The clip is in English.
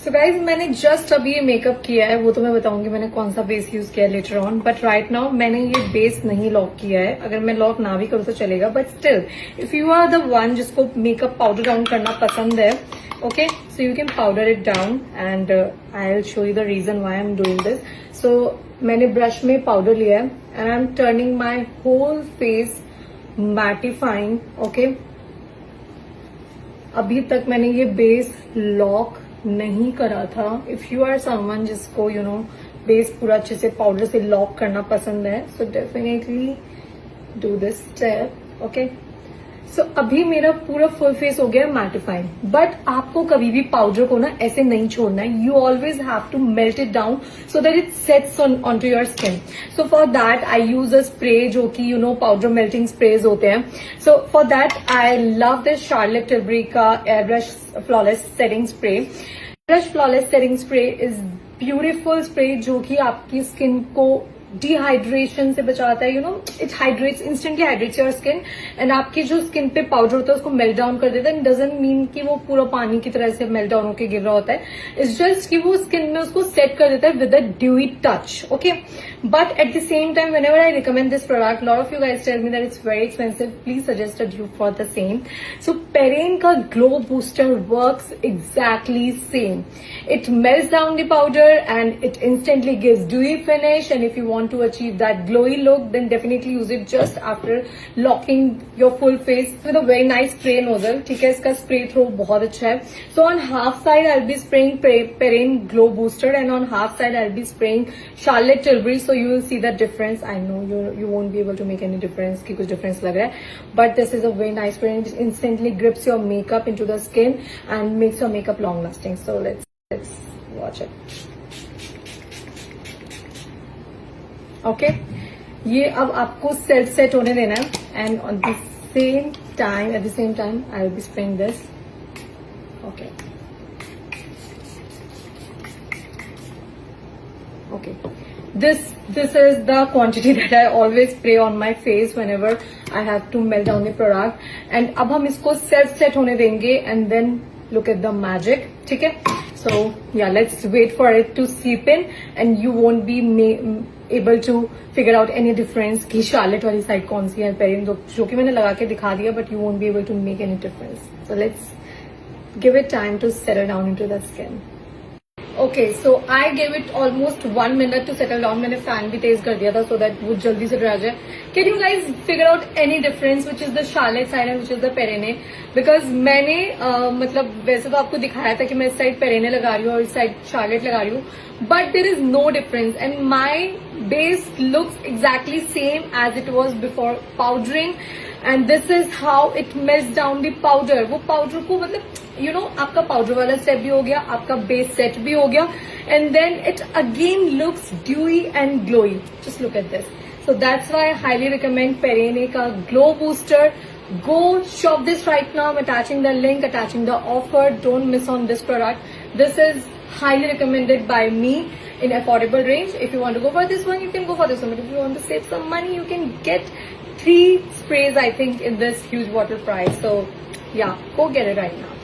So guys मैंने just अभी ये मेकअप किया है, वो तो मैं बताऊंगी मैंने कौन सा बेस यूज किया है later on, but right now मैंने ये बेस नहीं लॉक किया है। अगर मैं लॉक ना भी करूँ तो चलेगा, but still if you are the one जिसको मेकअप पाउडर डाउन करना पसंद है, okay, so you can powder it down and I will show you the reason why I am doing this. सो मैंने ब्रश में पाउडर लिया है and I am turning my whole face mattifying, okay. अभी तक मैंने ये बेस लॉक नहीं करा था। इफ यू आर समवन जिसको यू नो बेस पूरा अच्छे से पाउडर से लॉक करना पसंद है, so definitely do this step, okay. So अभी मेरा पूरा फुल फेस हो गया मैटिफाइंग, बट आपको कभी भी पाउडर को ना ऐसे नहीं छोड़ना है। You always have to melt it down so that it sets on to your skin. So for that I use a spray जो कि you know powder melting sprays होते हैं। So for that I love this Charlotte Tilbury का air brush flawless setting spray. Brush flawless setting spray is beautiful spray जो कि आपकी skin को dehydration से बचाता है। You know it hydrates, instantly hydrates your skin and आपकी जो स्किन पे पाउडर होता है उसको मेल्ट डाउन कर देता है। डजंट मीन कि वो पूरा पानी की तरह से मेल्ट डाउन होकर गिर रहा होता है, इट्स जस्ट कि वो स्किन में उसको सेट कर देता है with a dewy touch, okay. But at the same time whenever I recommend this product, lot of you guys tell me that it's very expensive. Please suggest a dupe for the same. So Perrine का Glow Booster works exactly same. It melts down the powder and it instantly gives dewy finish. And if you want to achieve that glowy look, then definitely use it just after locking your full face with a very nice spray nozzle. ठीक है, इसका spray throw बहुत अच्छा है. So on half side I'll be spraying Perrine Glow Booster and on half side I'll be spraying Charlotte Tilbury. So you will see the difference. I know you won't be able to make any difference कि कुछ difference लग रहा है, but this is a very nice spray and it instantly grips your makeup into the skin and makes your makeup long lasting. So let's watch it. Okay, ये अब आपको self set होने देना है and at the same time I will be spraying this. Okay. Okay. This is the quantity that I always spray on my face whenever I have to melt down the product. And अब हम इसको self set होने देंगे and then look at the magic. ठीक है? So yeah, let's wait for it to seep in and you won't be able to figure out any difference कि Charlotte वाली side कौन सी है, Perrine जो कि मैंने लगा के दिखा दिया, but you won't be able to make any difference. So let's give it time to settle down into the skin. Okay, so I gave it almost 1 minute to settle down. मैंने fan भी तेज कर दिया था so that वो जल्दी से dry जाए. Can you guys figure out any difference which is the Charlotte side and which is the Perrine? Because मैंने मतलब वैसे तो आपको दिखाया था कि मैं इस साइड Perrine लगा रही हूँ और इस साइड Charlotte लगा रही हूँ, but there is no difference and my base looks exactly same as it was before powdering. And this is how it melts down the powder. वो पाउडर को मतलब you know आपका पाउडर वाला step भी हो गया, आपका बेस सेट भी हो गया, and then it again looks dewy and glowy. Just look at this. So that's why I highly recommend Perrine का Glow Booster. Go shop this right now. I'm attaching the link, attaching the offer. Don't miss on this product. This is highly recommended by me in affordable range. If you want to go for this one, you can go for this one. But if you want to save some money, you can get 3 sprays, I think, in this huge bottle price. So yeah, go get it right now.